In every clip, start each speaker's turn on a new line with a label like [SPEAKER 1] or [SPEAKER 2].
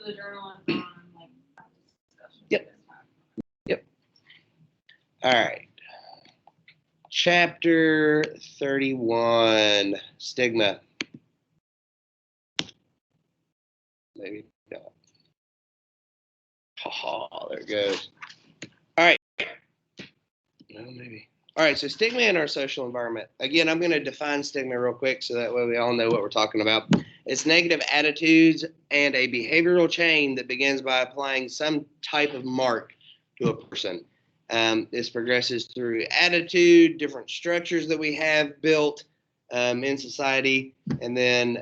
[SPEAKER 1] So the journal is on like discussion.
[SPEAKER 2] Yep. Yep. All right. Chapter 31, stigma. Maybe not. Oh, there it goes. All right. No, maybe. All right, so stigma in our social environment. Again, I'm going to define stigma real quick so that way we all know what we're talking about. It's negative attitudes and a behavioral chain that begins by applying some type of mark to a person. This progresses through attitude, different structures that we have built in society, and then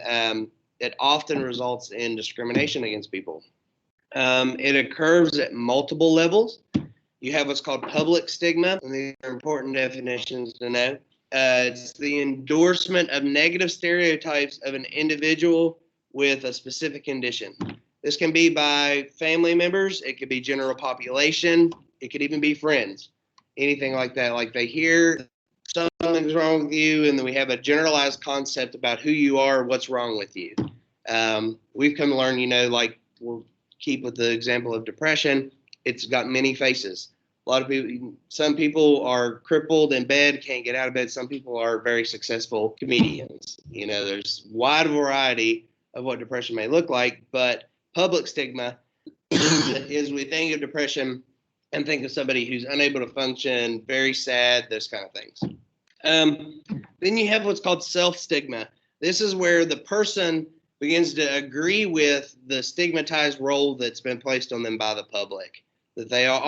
[SPEAKER 2] it often results in discrimination against people. It occurs at multiple levels. You have what's called public stigma, and these are important definitions to know. It's the endorsement of negative stereotypes of an individual with a specific condition. This can be by family members, it could be general population, it could even be friends, anything like that. Like they hear something's wrong with you, and then we have a generalized concept about who you are, what's wrong with you. We've come to learn, like we'll keep with the example of depression. It's got many faces. A lot of people, some people are crippled in bed, can't get out of bed. Some people are very successful comedians. There's a wide variety of what depression may look like, but public stigma is we think of depression and think of somebody who's unable to function, very sad, those kind of things. Then you have what's called self-stigma. This is where the person begins to agree with the stigmatized role that's been placed on them by the public. That they are,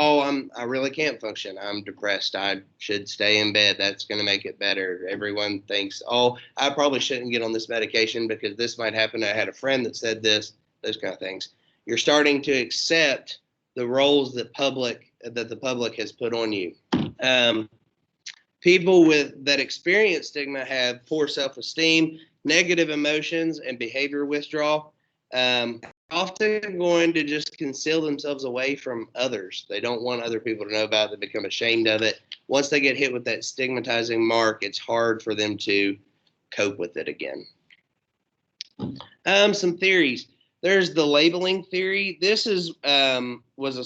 [SPEAKER 2] I really can't function. I'm depressed. I should stay in bed. That's going to make it better. Everyone thinks, I probably shouldn't get on this medication because this might happen. I had a friend that said this, those kind of things. You're starting to accept the roles that the public has put on you. People that experience stigma have poor self-esteem, negative emotions, and behavior withdrawal. Often going to just conceal themselves away from others. They don't want other people to know about it. They become ashamed of it. Once they get hit with that stigmatizing mark, it's hard for them to cope with it again. Some theories. There's the labeling theory. This was a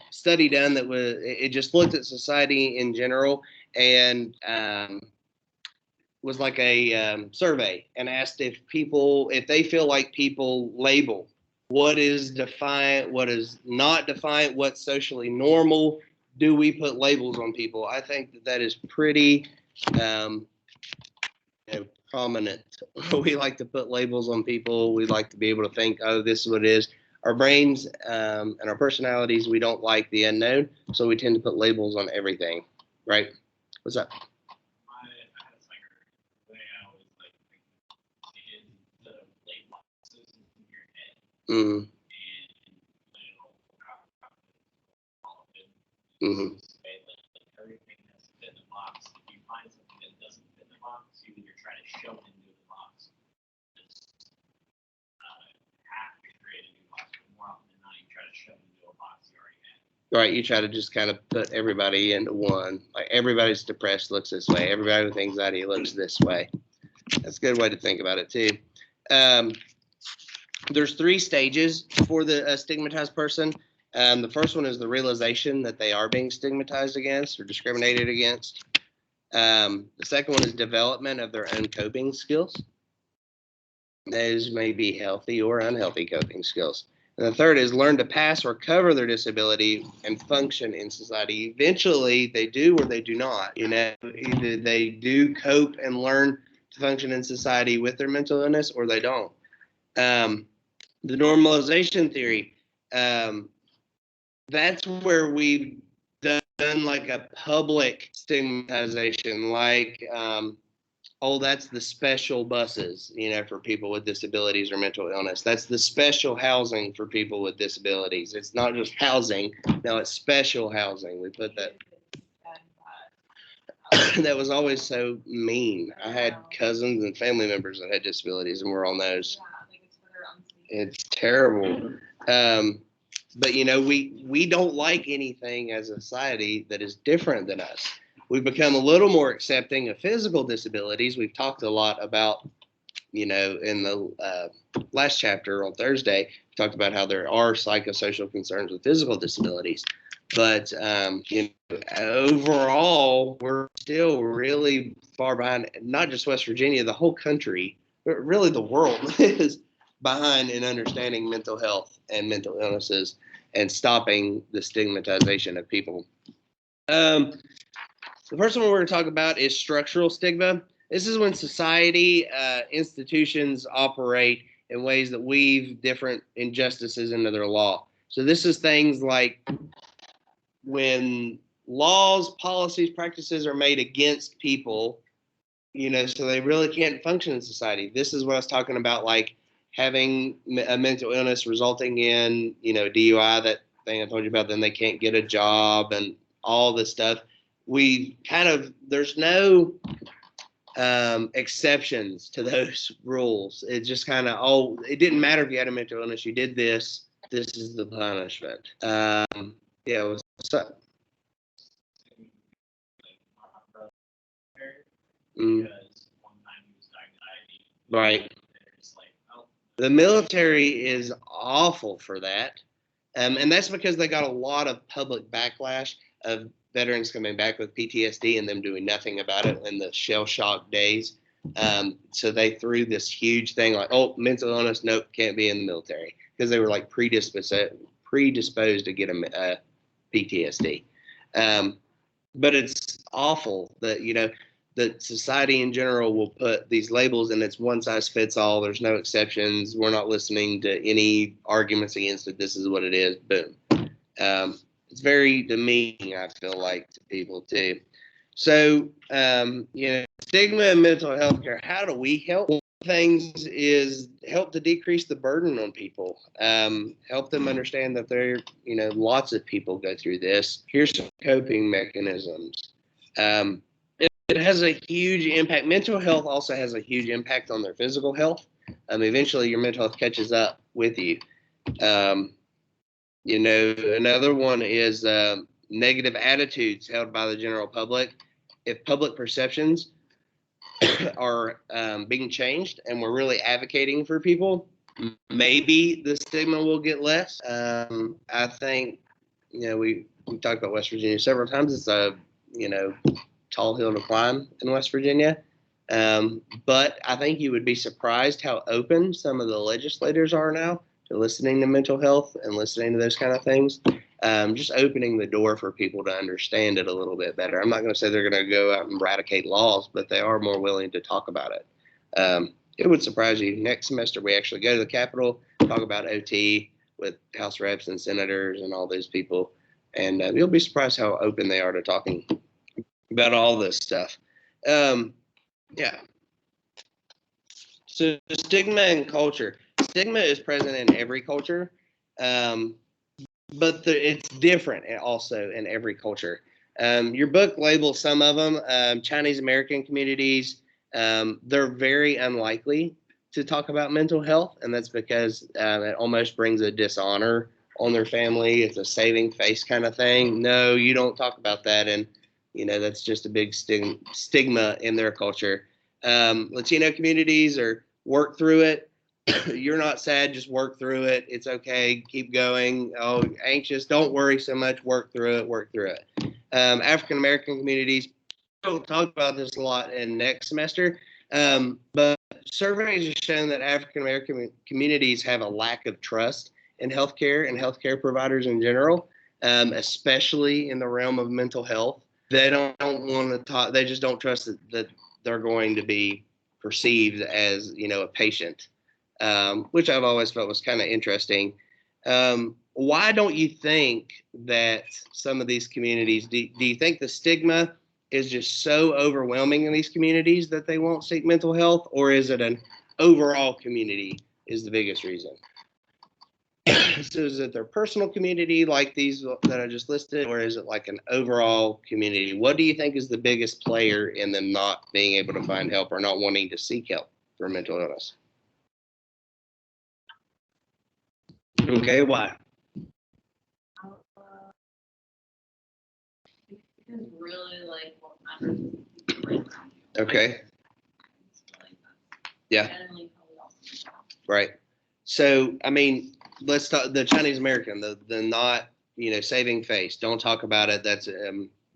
[SPEAKER 2] study done that it just looked at society in general and was like a survey and asked if they feel like people label what is defiant, what is not defiant, what's socially normal. Do we put labels on people? I think that is pretty prominent. We like to put labels on people. We like to be able to think, this is what it is. Our brains and our personalities, we don't like the unknown, so we tend to put labels on everything, right? What's up? Mm-hmm. Mm-hmm.
[SPEAKER 3] Everything that's fit in the box. If you find something that doesn't fit in the box, you're trying to shove it into the box. Just have to create a new box, but more often than not, you try to shove it into a box you already have.
[SPEAKER 2] Right, you try to just kind of put everybody into one. Like everybody's depressed looks this way. Everybody with anxiety looks this way. That's a good way to think about it too. There's 3 stages for the stigmatized person. The first one is the realization that they are being stigmatized against or discriminated against. The second one is development of their own coping skills. Those may be healthy or unhealthy coping skills. And the third is learn to pass or cover their disability and function in society. Eventually, they do or they do not. Either they do cope and learn to function in society with their mental illness or they don't. The normalization theory, that's where we've done like a public stigmatization, like, that's the special buses, for people with disabilities or mental illness. That's the special housing for people with disabilities. It's not just housing. No, it's special housing. We put that. That was always so mean. I had cousins and family members that had disabilities and we're on those. It's terrible. But we don't like anything as a society that is different than us. We've become a little more accepting of physical disabilities. We've talked a lot about in the last chapter on Thursday, we talked about how there are psychosocial concerns with physical disabilities. But overall, we're still really far behind, not just West Virginia, the whole country, but really the world is behind in understanding mental health and mental illnesses and stopping the stigmatization of people. The first one we're going to talk about is structural stigma. This is when society, institutions operate in ways that weave different injustices into their law. So this is things like when laws, policies, practices are made against people, so they really can't function in society. This is what I was talking about, like having a mental illness resulting in, DUI, that thing I told you about, then they can't get a job and all this stuff. There's no exceptions to those rules. It just kind of, it didn't matter if you had a mental illness, you did this is the punishment. What's up? Right. The military is awful for that. And that's because they got a lot of public backlash of veterans coming back with PTSD and them doing nothing about it in the shell shock days. So they threw this huge thing like, mental illness, nope, can't be in the military, because they were like predisposed to get a PTSD. But it's awful that, that society in general will put these labels and it's one size fits all. There's no exceptions. We're not listening to any arguments against it. This is what it is. Boom. It's very demeaning, I feel like, to people too. So, stigma and mental health care. How do we help? One of the things is help to decrease the burden on people. Help them understand that lots of people go through this. Here's some coping mechanisms. It has a huge impact. Mental health also has a huge impact on their physical health. Eventually your mental health catches up with you. Another one is negative attitudes held by the general public. If public perceptions are being changed and we're really advocating for people, maybe the stigma will get less. I think, we talked about West Virginia several times. It's a, tall hill to climb in West Virginia. But I think you would be surprised how open some of the legislators are now to listening to mental health and listening to those kind of things. Just opening the door for people to understand it a little bit better. I'm not going to say they're going to go out and eradicate laws, but they are more willing to talk about it. It would surprise you. Next semester, we actually go to the Capitol, talk about OT with House reps and senators and all those people. And you'll be surprised how open they are to talking about all this stuff. Yeah. So stigma and culture. Stigma is present in every culture, but it's different also in every culture. Your book labels some of them. Chinese American communities, they're very unlikely to talk about mental health, and that's because it almost brings a dishonor on their family. It's a saving face kind of thing. No, you don't talk about that, and that's just a big stigma in their culture. Latino communities are work through it. You're not sad, just work through it. It's okay, keep going. Oh, anxious, don't worry so much, work through it. African American communities, don't talk about this a lot in next semester, but surveys have shown that African American communities have a lack of trust in healthcare and healthcare providers in general, especially in the realm of mental health. They don't want to talk. They just don't trust that they're going to be perceived as, a patient, which I've always felt was kind of interesting. Why don't you think that some of these communities, do you think the stigma is just so overwhelming in these communities that they won't seek mental health, or is it an overall community is the biggest reason? So is it their personal community like these that I just listed, or is it like an overall community? What do you think is the biggest player in them not being able to find help or not wanting to seek help for mental illness? Okay, why?
[SPEAKER 1] Because really, like, what matters is the people right around you.
[SPEAKER 2] Okay.
[SPEAKER 1] It's like
[SPEAKER 2] Yeah.
[SPEAKER 1] Generally, probably also.
[SPEAKER 2] Right. So, I mean, let's talk the Chinese American, the not, saving face. Don't talk about it. That's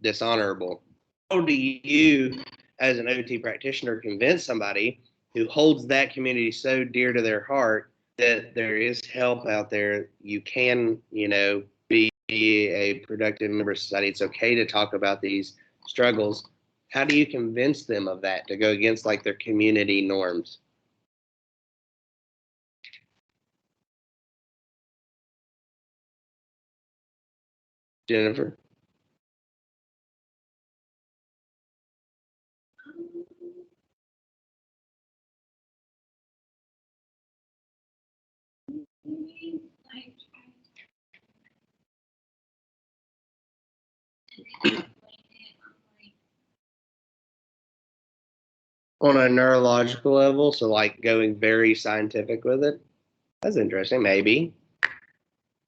[SPEAKER 2] dishonorable. How do you, as an OT practitioner, convince somebody who holds that community so dear to their heart that there is help out there? You can, be a productive member of society. It's okay to talk about these struggles. How do you convince them of that to go against like their community norms? Jennifer?
[SPEAKER 1] Maybe, like,
[SPEAKER 2] On a neurological level, so like going very scientific with it. That's interesting. Maybe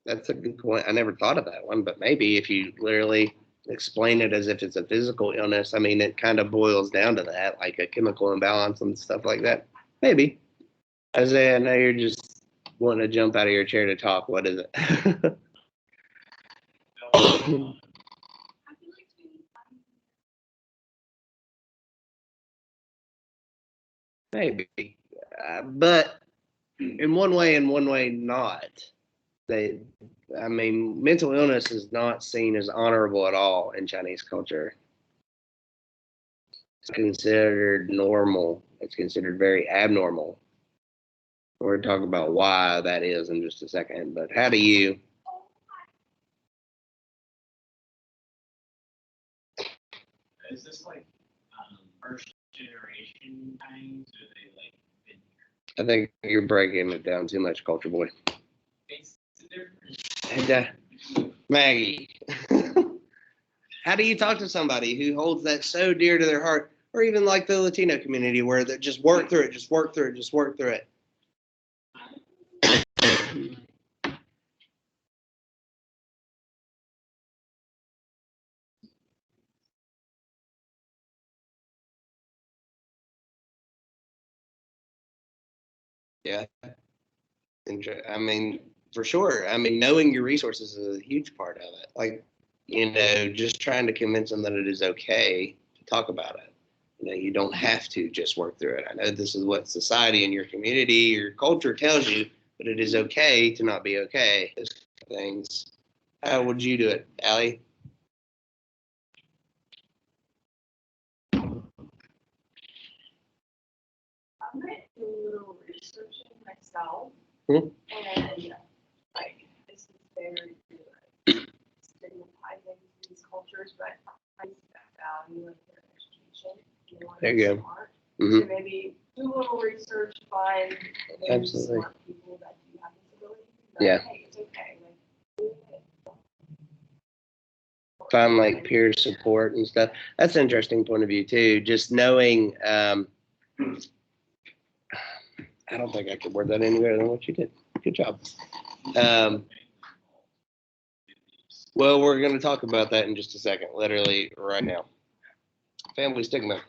[SPEAKER 2] that's a good point. I never thought of that one, but maybe if you literally explain it as if it's a physical illness, I mean, it kind of boils down to that, like a chemical imbalance and stuff like that. Maybe. Isaiah, I know you're just wanting to jump out of your chair to talk. What is it?
[SPEAKER 1] I feel like
[SPEAKER 2] Maybe. But in one way and one way not. They, I mean, mental illness is not seen as honorable at all in Chinese culture. It's considered normal. It's considered very abnormal. We're going to talk about why that is in just a second. But how do you?
[SPEAKER 3] Is this like first generation times, or they like been here?
[SPEAKER 2] I think you're breaking it down too much, Culture Boy.
[SPEAKER 3] It's the difference.
[SPEAKER 2] And Maggie, how do you talk to somebody who holds that so dear to their heart, or even like the Latino community where they just work through it, just work through it, just work through it? Yeah. I mean, for sure. I mean, knowing your resources is a huge part of it. Like, just trying to convince them that it is okay to talk about it. You don't have to just work through it. I know this is what society and your community, your culture tells you, but it is okay to not be okay. Those things. How would you do it, Allie?
[SPEAKER 1] I might do a little research myself.
[SPEAKER 2] Hmm?
[SPEAKER 1] And like this is very like, stigmatizing these cultures, but I value like their education.
[SPEAKER 2] There you go.
[SPEAKER 1] Smart.
[SPEAKER 2] Mm-hmm.
[SPEAKER 1] So maybe do a little research, find
[SPEAKER 2] Absolutely.
[SPEAKER 1] smart people that do have disabilities.
[SPEAKER 2] Yeah.
[SPEAKER 1] Hey, it's okay. Like,
[SPEAKER 2] Find like peer support and stuff. That's an interesting point of view too. Just knowing, I don't think I could word that any better than what you did. Good job. Well, we're going to talk about that in just a second, literally right now. Family stigma.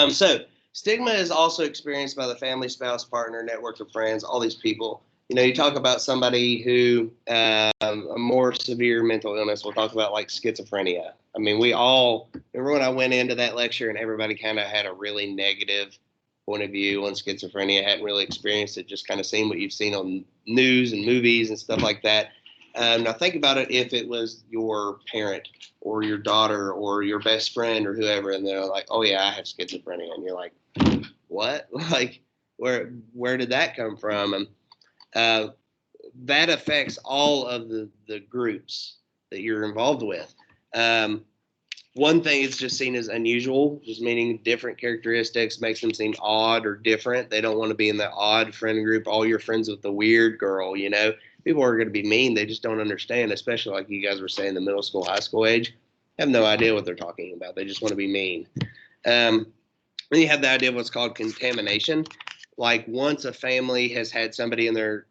[SPEAKER 2] So stigma is also experienced by the family, spouse, partner, network of friends, all these people. You talk about somebody who a more severe mental illness. We'll talk about like schizophrenia. I mean, we all remember when I went into that lecture and everybody kind of had a really negative point of view on schizophrenia. Hadn't really experienced it, just kind of seen what you've seen on news and movies and stuff like that. Now think about it if it was your parent or your daughter or your best friend or whoever, and they're like, "Oh yeah, I have schizophrenia," and you're like, "What? Like, where did that come from?" And that affects all of the groups that you're involved with. One thing is just seen as unusual, just meaning different characteristics makes them seem odd or different. They don't want to be in the odd friend group. All your friends with the weird girl, people are going to be mean. They just don't understand, especially like you guys were saying, the middle school, high school age. Have no idea what they're talking about. They just want to be mean. Then you have the idea of what's called contamination. Like once a family has had somebody in their,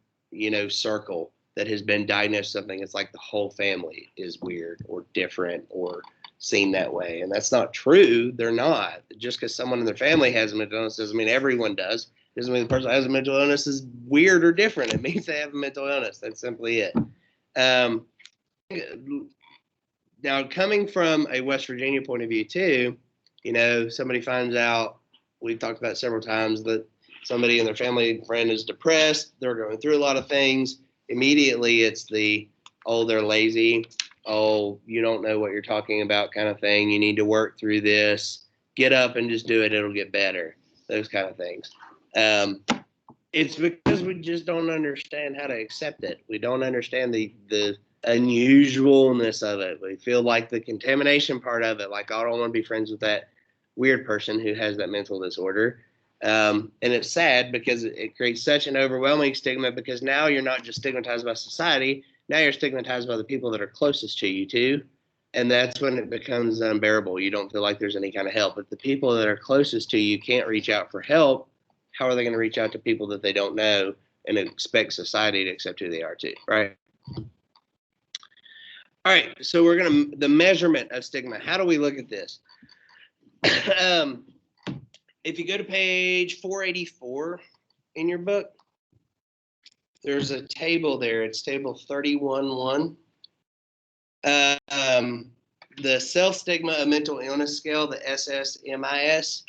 [SPEAKER 2] circle that has been diagnosed with something, it's like the whole family is weird or different or seen that way. And that's not true. They're not. Just because someone in their family has mental illness doesn't mean everyone does. Doesn't mean the person that has a mental illness is weird or different. It means they have a mental illness. That's simply it. Now, coming from a West Virginia point of view too, somebody finds out, we've talked about several times, that somebody in their family friend is depressed, they're going through a lot of things. Immediately it's they're lazy, you don't know what you're talking about kind of thing. You need to work through this. Get up and just do it. It'll get better. Those kind of things. It's because we just don't understand how to accept it. We don't understand the unusualness of it. We feel like the contamination part of it, like I don't want to be friends with that weird person who has that mental disorder. And it's sad because it creates such an overwhelming stigma, because now you're not just stigmatized by society, now you're stigmatized by the people that are closest to you too. And that's when it becomes unbearable. You don't feel like there's any kind of help. If the people that are closest to you can't reach out for help, how are they going to reach out to people that they don't know and expect society to accept who they are too, right? All right, so the measurement of stigma. How do we look at this? If you go to page 484 in your book, there's a table there. It's table 31.1. The self-stigma of mental illness scale, the SSMIS,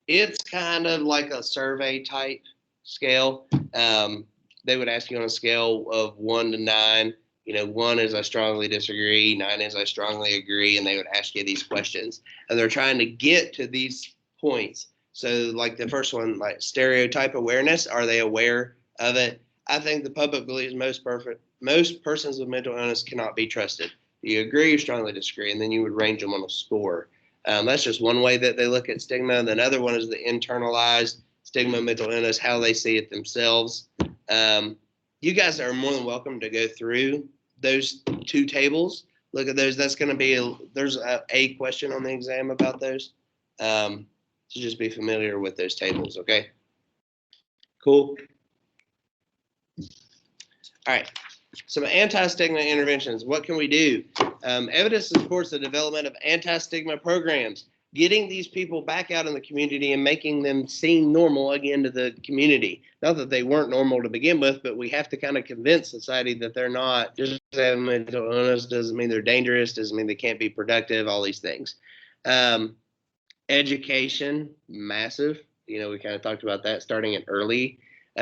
[SPEAKER 2] it's kind of like a survey type scale. They would ask you on a scale of 1 to 9. 1 is I strongly disagree, 9 is I strongly agree, and they would ask you these questions. And they're trying to get to these points. So like the first one, like stereotype awareness, are they aware of it? I think the public believes most persons with mental illness cannot be trusted. Do you agree or strongly disagree? And then you would range them on a score. That's just one way that they look at stigma. And another one is the internalized stigma of mental illness, how they see it themselves. You guys are more than welcome to go through those 2 tables. Look at those. That's going to be there's a question on the exam about those. So just be familiar with those tables, okay? Cool. All right. Some anti-stigma interventions. What can we do? Evidence supports the development of anti-stigma programs, getting these people back out in the community and making them seem normal again to the community. Not that they weren't normal to begin with, but we have to kind of convince society that they're not. Just having mental illness doesn't mean they're dangerous, doesn't mean they can't be productive, all these things. Education, massive. We kind of talked about that starting at early.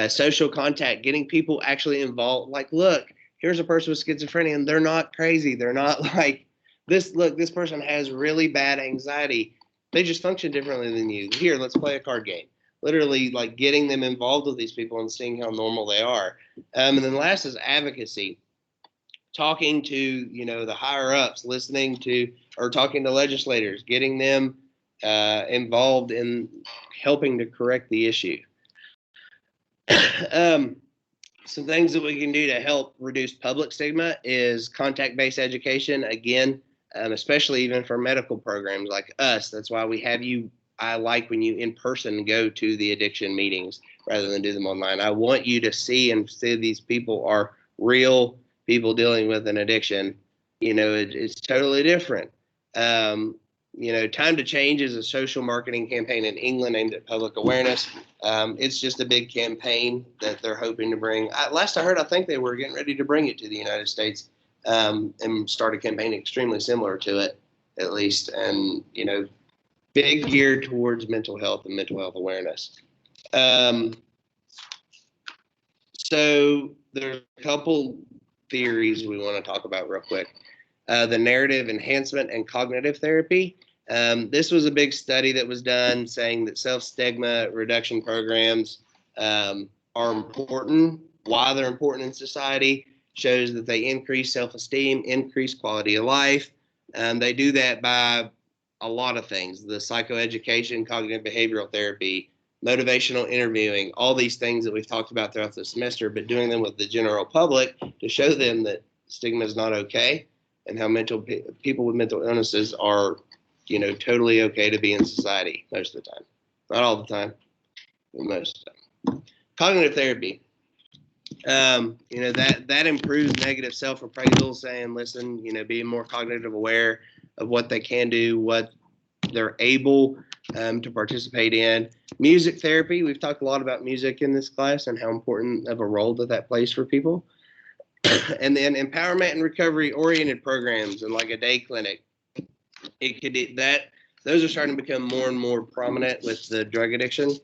[SPEAKER 2] Social contact, getting people actually involved. Like, look, here's a person with schizophrenia and they're not crazy. They're not like this. Look, this person has really bad anxiety. They just function differently than you. Here, let's play a card game. Literally, like getting them involved with these people and seeing how normal they are. And then last is advocacy. Talking to, the higher ups, listening to, or talking to legislators, getting them involved in helping to correct the issue. Some things that we can do to help reduce public stigma is contact-based education. Again, especially even for medical programs like us. That's why we have you. I like when you in person go to the addiction meetings rather than do them online. I want you to see these people are real people dealing with an addiction. It's totally different. Time to Change is a social marketing campaign in England aimed at public awareness. It's just a big campaign that they're hoping to bring. Last I heard, I think they were getting ready to bring it to the United States and start a campaign extremely similar to it, at least. And, big geared towards mental health and mental health awareness. So there's a couple theories we want to talk about real quick. The narrative enhancement and cognitive therapy. This was a big study that was done saying that self-stigma reduction programs are important. Why they're important in society shows that they increase self-esteem, increase quality of life. They do that by a lot of things: the psychoeducation, cognitive behavioral therapy, motivational interviewing, all these things that we've talked about throughout the semester, but doing them with the general public to show them that stigma is not okay and how people with mental illnesses are, totally okay to be in society most of the time. Not all the time, but most of the time. Cognitive therapy. That improves negative self-appraisal, saying, listen, being more cognitive aware of what they can do, what they're able to participate in. Music therapy, we've talked a lot about music in this class and how important of a role that plays for people. And then empowerment and recovery oriented programs and like a day clinic. It could that those are starting to become more and more prominent with the drug addiction.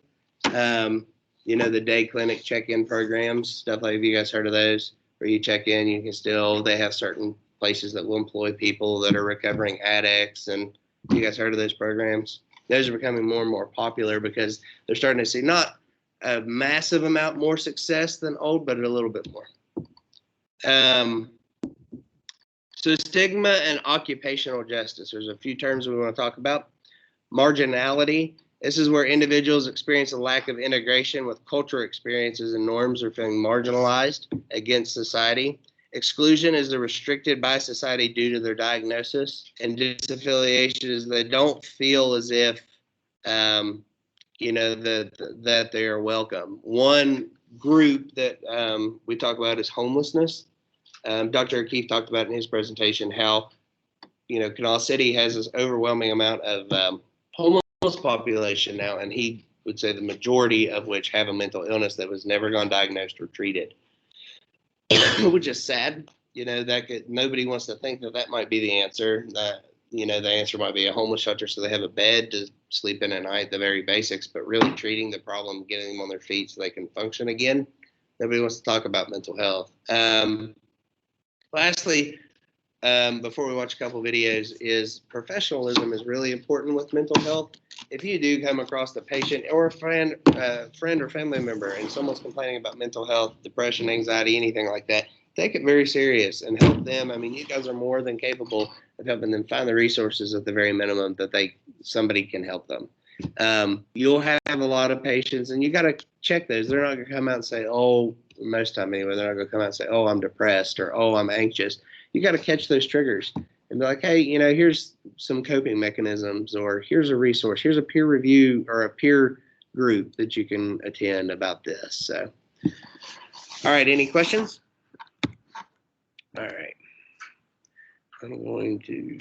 [SPEAKER 2] The day clinic check-in programs, stuff like, have you guys heard of those? Where you check in, they have certain places that will employ people that are recovering addicts. And you guys heard of those programs? Those are becoming more and more popular because they're starting to see not a massive amount more success than old, but a little bit more. So stigma and occupational justice. There's a few terms we want to talk about. Marginality. This is where individuals experience a lack of integration with cultural experiences and norms or feeling marginalized against society. Exclusion is the restricted by society due to their diagnosis. And disaffiliation is they don't feel as if, that they are welcome. One group that we talk about is homelessness. Dr. O'Keefe talked about in his presentation how, Kanawha City has this overwhelming amount of homeless population now, and he would say the majority of which have a mental illness that was never gone diagnosed or treated, which is sad. Nobody wants to think that might be the answer. That the answer might be a homeless shelter so they have a bed to sleep in at night, the very basics, but really treating the problem, getting them on their feet so they can function again. Nobody wants to talk about mental health. Lastly, before we watch a couple videos, is professionalism is really important with mental health. If you do come across a patient or a friend or family member and someone's complaining about mental health, depression, anxiety, anything like that, take it very serious and help them. I mean, you guys are more than capable of helping them find the resources at the very minimum that somebody can help them. You'll have a lot of patients, and you got to check those. They're not going to come out and say, oh, most time anyway, they're not going to come out and say, oh, I'm depressed or oh, I'm anxious. You got to catch those triggers and be like, hey, here's some coping mechanisms, or here's a resource, here's a peer review or a peer group that you can attend about this. So, all right, any questions? All right, I'm going to